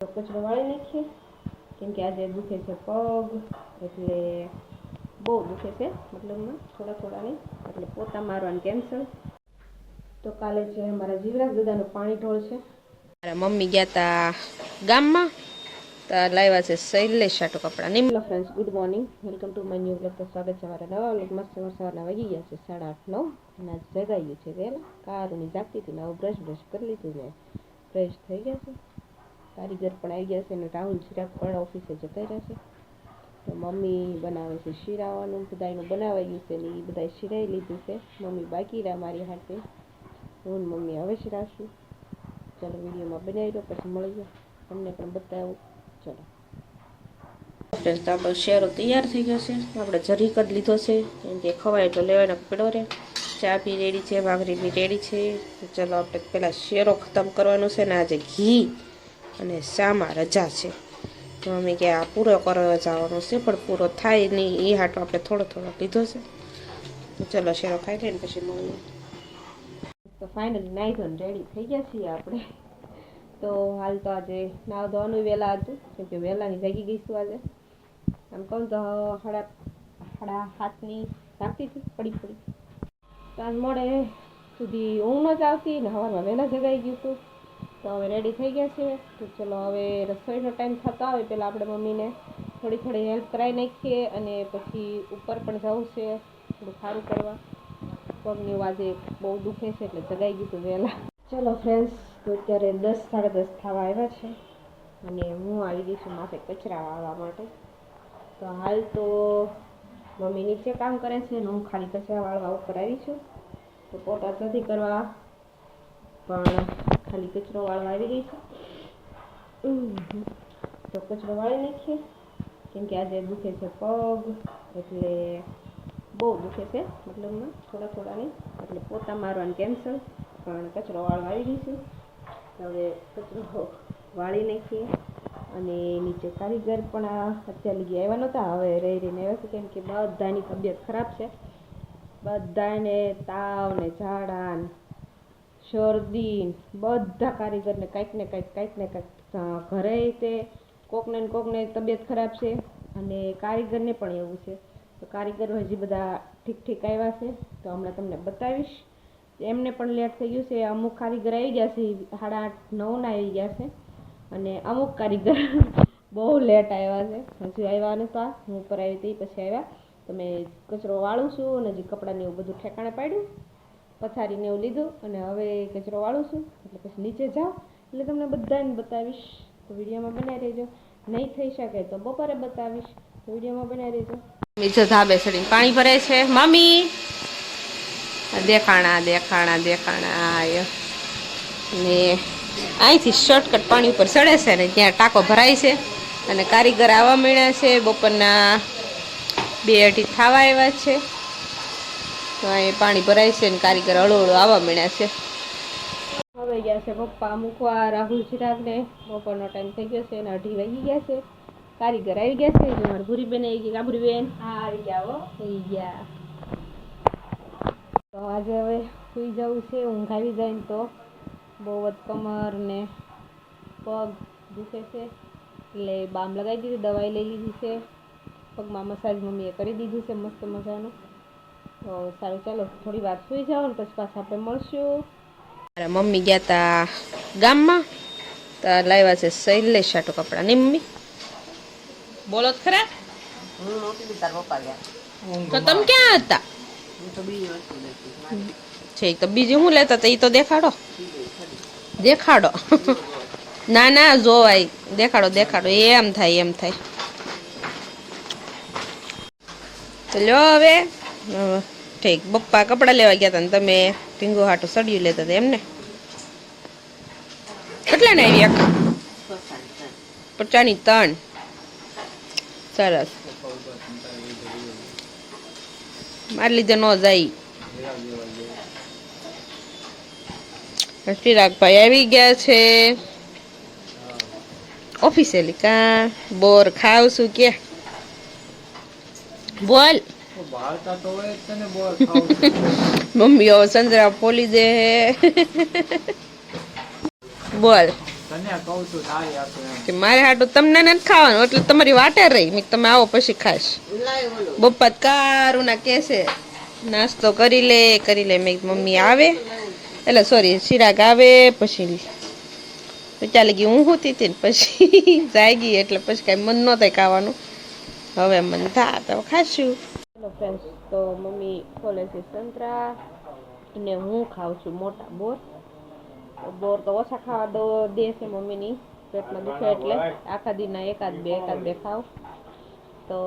કચરો વાળી નાખીએ કેમ કે આજે દુખે છે પગ, એટલે બહુ દુખે છે, મતલબમાં થોડા થોડા નહીં, એટલે પોતા મારવાનું કેન્સલ. તો કાલે છે અમારા જીવરાજ દાદાનું પાણી ઢોળ છે. મારા મમ્મી ગયા તા ગામમાં, તો લાવ્યા છે શૈલેષ આટો કપડાં. નહીં hello friends, good morning, welcome to my new blog. તો સ્વાગત છે અમારા નવા બ્લોગ. મસ્ત સવારના વાગી ગયા છે 8:30 9, અને જગાવ્યું છે વહેલા. કારુની જાગતી હતી ને હવે બ્રશ કરી લીધું ને ફ્રેશ થઈ ગયા છે. કારીગર પણ આવી ગયા છે અને રાહુલ ચિરાગ પણ ઓફિસે જતા રહ્યા છે. તો મમ્મી બનાવે છે શીરાવાનું, બધાનું બનાવાઈ ગયું છે ને એ બધા શીરાઈ લીધું છે. મમ્મી બાકી રહ્યા મારી હાથે, હું મમ્મી હવે શીરાશું. ચાલો વિડીયોમાં બનાવી દો, પછી મળી જાય તમને પણ બતાવું. ચલો ફ્રેન્ડ્સ, તો આપણો શેરો તૈયાર થઈ ગયો છે. આપણે જરીક જ લીધો છે કેમ કે ખવાય તો લેવાનો પડો રહે. ચા બી રેડી છે, ભાખરી બી રેડી છે. તો ચલો આપણે પહેલાં શેરો ખતમ કરવાનો છે ને આજે ઘી અને શામાં રજા છે, તો અમે કે આ પૂરો કરવા જવાનો છે, પણ પૂરો થાય નહીં એ હાટો આપણે થોડો થોડો લીધો છે. તો ચલો શેરો ખાઈ લઈને પછી મળીએ. તો ફાઇનલી નાહી ધોઈને રેડી થઈ ગયા છીએ આપણે. તો હાલ તો આજે નાવા ધોવાનું વહેલા હતું કેમ કે વહેલાની જાગી ગઈશું આજે. આમ કહું તો 7:30ની જાગતી હતી પડી. તો આજ મોડે સુધી ઊંઘ ન જ આવતી ને સવારમાં વહેલા જગાઈ ગયું હતું. તો હવે રેડી થઈ ગયા છે. તો ચલો હવે રસોઈનો ટાઈમ થતો આવે પહેલાં આપણે મમ્મીને થોડી હેલ્પ કરાવી નાખીએ, અને પછી ઉપર પણ જવું છે થોડું સારું કરવા. પગની આજે બહુ દુખે છે એટલે જગાઈ ગયું હતું વહેલા. ચલો ફ્રેન્ડ્સ, તો અત્યારે 10 10:30 થવા આવ્યા છે અને હું આવી ગઈ છું માથે કચરા વાળવા માટે. તો હાલ તો મમ્મી નીચે કામ કરે છે ને હું ખાલી કચરા વાળવા ઉપર આવી છું. તો પોતા નથી કરવા, પણ ખાલી કચરો વાળવા આવી ગઈ છે. તો કચરો વાળી નાખીએ કેમ કે આજે દુખે છે પગ, એટલે બહુ દુખે છે, મતલબમાં થોડા થોડા નહીં, એટલે પોતા મારવાનું કેન્સલ. પણ કચરો વાળવા આવી ગઈ છું. હવે કચરો વાળી નાખીએ. અને નીચે કારીગર પણ અત્યારે લગી આવ્યા નહોતા, હવે રહીને આવ્યા છે કેમ કે બધાની તબિયત ખરાબ છે. બધાને તાવ ને ઝાડા ને શરદી, બધા કારીગરને કંઈક ને કંઈક ઘરે તે કોકને તબિયત ખરાબ છે, અને કારીગરને પણ એવું છે. તો કારીગરો હજી બધા ઠીક આવ્યા છે, તો હમણાં તમને બતાવીશ. એમને પણ લેટ થઈ ગયું છે. અમુક કારીગર આવી ગયા છે 8:30 9ના આવી ગયા છે, અને અમુક કારીગર બહુ લેટ આવ્યા છે, હજુ આવ્યા નહોતા. હું ઉપર આવી હતી પછી આવ્યા. તો મેં કચરો વાળું છું અને હજી કપડાને એવું બધું ઠેકાણે પાડ્યું, પથારીને એવું લીધું, અને હવે કચરો વાળું છું. એટલે પછી નીચે જાઉં એટલે તમને બધાને બતાવીશ. તો વિડીયોમાં બનાવી રહેજો. નહીં થઈ શકે તો બપોરે બતાવીશ. તો વિડીયોમાં બનાવી રહેજો. બીજો ધાબે ચડીને પાણી ભરે છે મમ્મી. દેખાણા ને અહીંથી શોર્ટકટ પાણી ઉપર ચડે છે ને ત્યાં ટાંકો ભરાય છે, અને કારીગર આવવા મળ્યા છે. બપોરના 2-2:30 થવા આવ્યા છે. તો અહીં પાણી ભરાય છે ને કારીગર હળો આવવા મળ્યા છે. હવે ગયા છે પપ્પા મૂકવા રાહુલ ચિરાગને. બપોરનો ટાઈમ થઈ ગયો છે અને 2:30 વાગી ગયા છે. કારીગર આવી ગયા છે. મારી ભૂરીબેન આવી ગઈ. ભૂરીબેન આવી ગયા. તો આજે હવે સુઈ જવું છે. ઊંઘ આવી જાય ને તો બહુ જ કમર ને પગ દુખે છે, એટલે બામ લગાવી દીધી, દવાઈ લઈ લીધી છે. પગમાં મસાજ મમ્મીએ કરી દીધું છે મસ્ત મજાનું. તો સારું, ચાલો થોડી વાર સુઈ જાઓ ને પછી પાછા આપણે મળશું. મારા મમ્મી ગયા તા ગામમાં, તો લાવ્યા છે શૈલેષ આટો કપડાં. નહીં મમ્મી બોલો ખરા? તો તમે ક્યાં હતા? છે તો બીજું શું લેતા હતા એ તો દેખાડો. ના જોવાય, દેખાડો એમ થાય. તો લ્યો હવે ઠીક. પપ્પા કપડાં લેવા ગયા હતા ને તમે ઢીંગો હાટું સડિયું લેતા હતા એમને? કેટલા ને આવી? 53. સરસ. મારી લીધે ન જાય. ચિરાગભાઈ આવી ગયા છે ઓફિસેલી. કા બોર ખાવ છું કે બોલ? મમ્મી સંજરા ફોલી દે. બોલ. કે મારે હાટું તમને નથી ખાવાનું એટલે તમારી વાટે રહી મેં તમે આવો પછી ખાશ બપ્પા કારું ના કેસે નાસ્તો કરી લે મેં મમ્મી આવે એટલે સોરી ચિરાગ આવે પછી ચાલી ગઈ હું હોતી હતી ને પછી જાગી એટલે પછી કઈ મન ન થાય ખાવાનું હવે મન થા તો ખાશું હેલો ફ્રેન્ડ્સ તો મમ્મી ખોલે છે સંતરા અને હું ખાઉં છું મોટા બોર બોર તો ઓછા ખાવા દે છે મમ્મીની પેટમાં દુખે એટલે આખા દિનના એકાદ બે ખાવ તો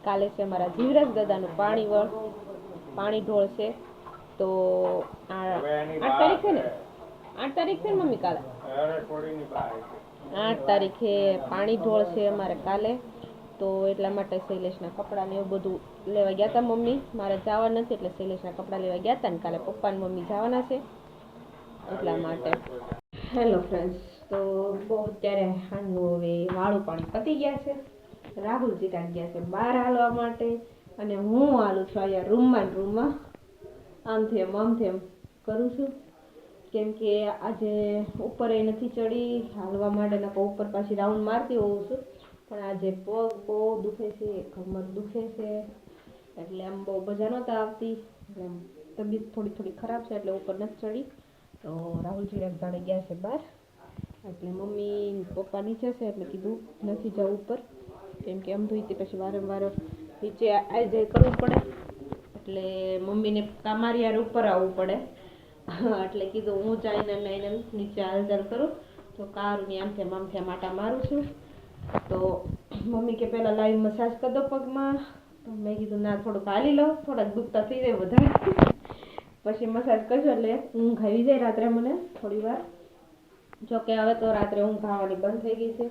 કાલે છે મારા જીવરાજ દાદાનું પાણી ઢોળ છે તો 8 તારીખ છે ને 8 તારીખ છે ને મમ્મી કાલે 8 તારીખે પાણી ઢોળ છે અમારે કાલે તો એટલા માટે શૈલેષના કપડાં ને એવું બધું લેવા ગયા હતા મમ્મી મારે જવા નથી એટલે શૈલેષના કપડાં લેવા ગયા હતા ને કાલે પપ્પા ને મમ્મી જવાના છે એટલા માટે હેલો ફ્રેન્ડ્સ તો બહુ અત્યારે હાંજનું હવે વાળું પાણી પતી ગયા છે રાહુલજી કાંઈ ગયા છે બહાર હાલવા માટે અને હું હાલું છું અહીંયા રૂમમાં આમથી એમ કરું છું કેમ કે આજે ઉપર નથી ચડી હાલવા માટે નકો ઉપર પાછી રાઉન્ડ મારતી હોઉં છું પણ આજે પગ બહુ દુખે છે કમર દુખે છે એટલે આમ બહુ મજા નહોતા આવતી એટલે તબિયત થોડી ખરાબ છે એટલે ઉપર નથી ચડી તો રાહુલજી જાણે ગયા છે બહાર એટલે મમ્મી પપ્પા નીચે છે એટલે કીધું નથી જવું ઉપર કેમ કે આમ ધોઈતી પછી વારંવાર નીચે આવી જાય કરવું પડે એટલે મમ્મીને કામારી યાર ઉપર આવવું પડે એટલે કીધું હું જઈને લઈને નીચે હાલચાલ કરું તો કારની આમથી આટા મારું છું તો મમ્મી કે પહેલાં લાઈવ મસાજ કરી દો પગમાં તો મેં કીધું ના થોડુંક હાલી લો થોડાક દુખતા થઈ જાય વધારે પછી મસાજ કરજો એટલે ઊંઘ આવી જાય રાત્રે મને થોડી વાર જોકે હવે તો રાત્રે ઊંઘ આવવાની બંધ થઈ ગઈ છે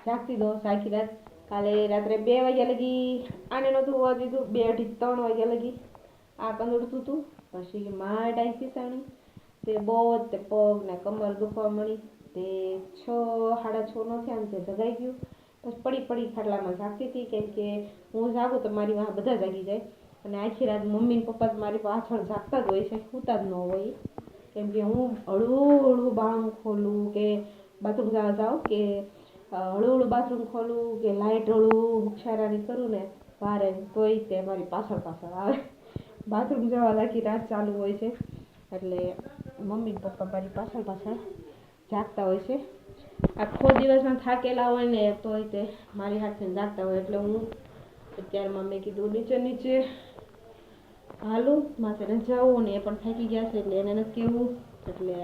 જાગતી દો આખી રાત કાલે રાત્રે 2 વાગ્યા લગી આને નહોતું હોવા દીધું 2, 2:30, 3 વાગ્યા લગી આ કંદોડતું હતું પછી માંડ આવી પીસાણી તે બહુ જ તે પગ ને કમર દુખવા મળી તે 6, 6:30 નો થયા ને તે જગાઈ ગયું પછી પડી ખાટલામાં જાગતી હતી કેમ કે હું જાગું તો મારી વાહ બધા જાગી જાય અને આખી રાત મમ્મી ને પપ્પા મારી પાછળ જાગતા જ હોય છે સૂતા જ ન હોય કેમ કે હું હળવું બાળું ખોલું કે બાથરૂમ જવા જાઉં કે હળવું બાથરૂમ ખોલું કે લાઇટ હળવું હુક્ષારાની કરું ને વારે તોય તે મારી પાછળ આવે બાથરૂમ જવા લાગી રાત ચાલુ હોય છે એટલે મમ્મી પપ્પા મારી પાછળ જાગતા હોય છે આખો દિવસમાં થાકેલા હોય ને તોય તે મારી હાથે જાગતા હોય એટલે હું અત્યારમાં મેં કીધું નીચે હાલું માથે ન જાવું ને એ પણ થાકી ગયા છે એટલે એને નથી કહેવું એટલે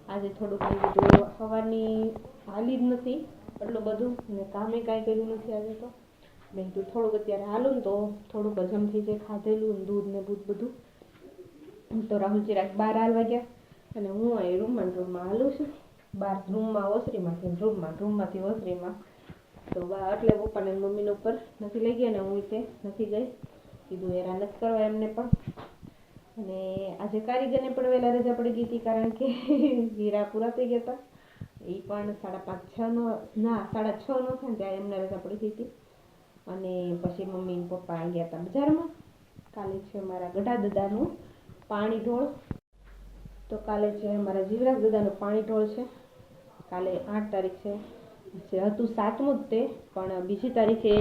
આજે થોડુંક કીધું સવારની હાલી જ નથી એટલું બધું ને કામે કાંઈ કર્યું નથી આજે તો મેં કીધું થોડુંક અત્યારે હાલું ને તો થોડુંક હજમ થઈ જાય ખાધેલું ને દૂધ ને બધું તો રાહુલ ચિરાગ બહાર હાલવા ગયા અને હું અહીં રૂમમાં હાલું છું બહાર રૂમમાં ઓસરીમાંથી રૂમમાંથી ઓસરીમાં તો એટલે પપ્પાને મમ્મીને ઉપર નથી લઈ ગયા ને હું તે નથી ગઈ કીધું હેરાન નથી કરવા એમને પણ અને આજે કારીગરને પણ વહેલા રજા પડી ગઈ હતી કારણ કે હીરા પૂરા થઈ ગયા હતા એ પણ 5:30, 6 નો થાય ત્યાં એમને રજા પડી ગઈ હતી અને પછી મમ્મી ને પપ્પા ગયા હતા બજારમાં કાલે છે મારા ગઢા દાદાનું પાણી ઢોળ તો કાલે છે મારા જીવરાજ દાદાનું પાણી ઢોળ છે કાલે 8 તારીખ છે હતું 7મું જ તે પણ બીજી તારીખે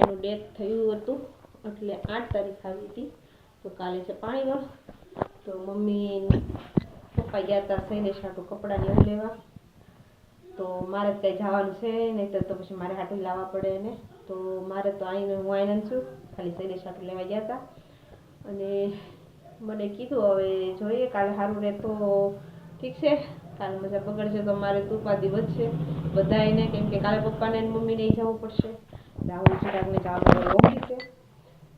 એનું ડેથ થયું હતું એટલે 8 તારીખ આવી હતી તો કાલે છે પાણી ઢોળ તો મમ્મી પપ્પા ગયા હતા શૈલેષ હાટું કપડાં ને એવું લેવા તો મારે જ કંઈ જવાનું છે નહીં તો પછી મારે હાટું લાવવા પડે એને તો મારે તો હું આવીને છું ખાલી શૈલેષ હાટું લેવા ગયા હતા અને મને કીધું હવે જોઈએ કાલે સારું રહે તો ઠીક છે કાલે મજા બગડશે તો મારે તો ઉપાધિ વધશે બધાને કેમ કે કાલે પપ્પાને મમ્મીને જવું પડશે રાહુલ ચિરાગને જવાનું ઓછી છે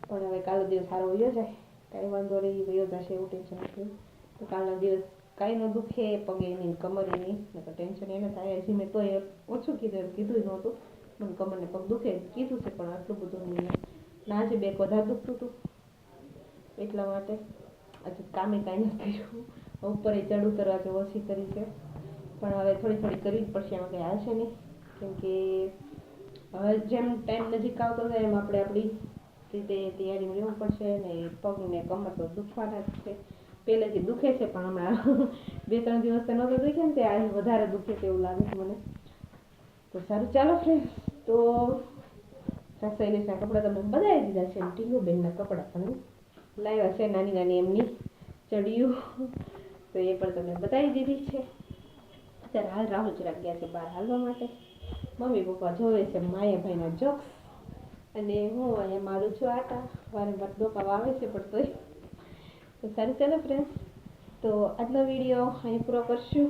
પણ હવે કાલો દિવસ સારો વયો જાય કાંઈ વાંધો રહી વયો જશે એવું ટેન્શન નથી તો કાલનો દિવસ કાંઈ ન દુખે પગે નહીં કમરે નહીં નકર ટેન્શન એને થાય હજી મેં તો ઓછું કીધું નહોતું મને કમરને પગ દુખે કીધું છે પણ આટલું બધું નહીં ના આજે 2 વધારે દુખતું હતું એટલા માટે આજે કામે કાંઈ નથી કર્યું ઉપર ચડ ઉતર આજે ઓછી કરી છે પણ હવે થોડી કરવી જ પડશે એમાં કંઈ હાલશે નહીં કેમ કે હવે જેમ ટાઈમ નજીક આવતો જાય એમ આપણે આપણી રીતે તૈયારી રહેવું પડશે ને પગને કમર તો દુખવાના જ છે પહેલેથી દુખે છે પણ હમણાં 2-3 દિવસ તો નહોતો દુખે ને તે આજે વધારે દુખે છે એવું લાગે છે મને તો સારું ચાલો ફ્રેન્ડ, તો શૈલેષના કપડાં તમને બધાવી દીધા છે. ટીંગુબેનના કપડાં પણ લાવ્યા છે, નાની નાની એમની ચડિયું, તો એ પણ તમને બતાવી દીધી છે. અત્યારે હાલ રાહુલ જરાક ગયા છે બહાર હાલવા માટે. મમ્મી પપ્પા જોવે છે માયાભાઈના જોક્સ, અને હું અહીંયા મારું છું આટા. વારંવાર ડોકા વાવે છે પણ તોય. તો સારું ચાલો ફ્રેન્ડ્સ, તો આજનો વિડીયો અહીં પૂરો કરશું.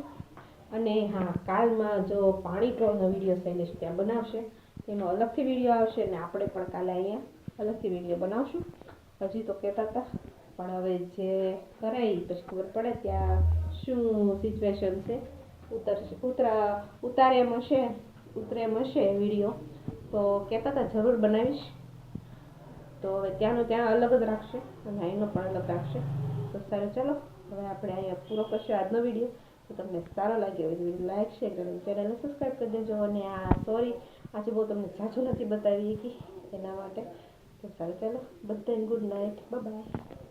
અને હા, કાલમાં જો પાણી ટ્રોલનો વિડીયો શૈલેષ ત્યાં બનાવશે, એનો અલગથી વિડીયો આવશે, અને આપણે પણ કાલે અહીંયા અલગથી વિડીયો બનાવશું. હજી તો કહેતા હતા, પણ હવે જે કરાય પછી ખબર પડે ત્યાં શું સિચ્યુએશન છે. ઉતારે એમ હશે વિડીયો, તો કહેતા હતા જરૂર બનાવીશ. તો હવે ત્યાંનો ત્યાં અલગ જ રાખશે, અને અહીંનો પણ અલગ રાખશે. તો સારું ચાલો, હવે આપણે અહીંયા પૂરો કરશું આજનો વિડીયો. તો તમને સારો લાગ્યો હોય તો લાઈક શેર કરો, ચેનલને સબસ્ક્રાઈબ કરી દેજો. અને સોરી આજે બહુ તમને ઝાઝું નથી બતાવી કે એના માટે. તો સારું ચાલો, બધાને ગુડ નાઇટ, બાય બાય.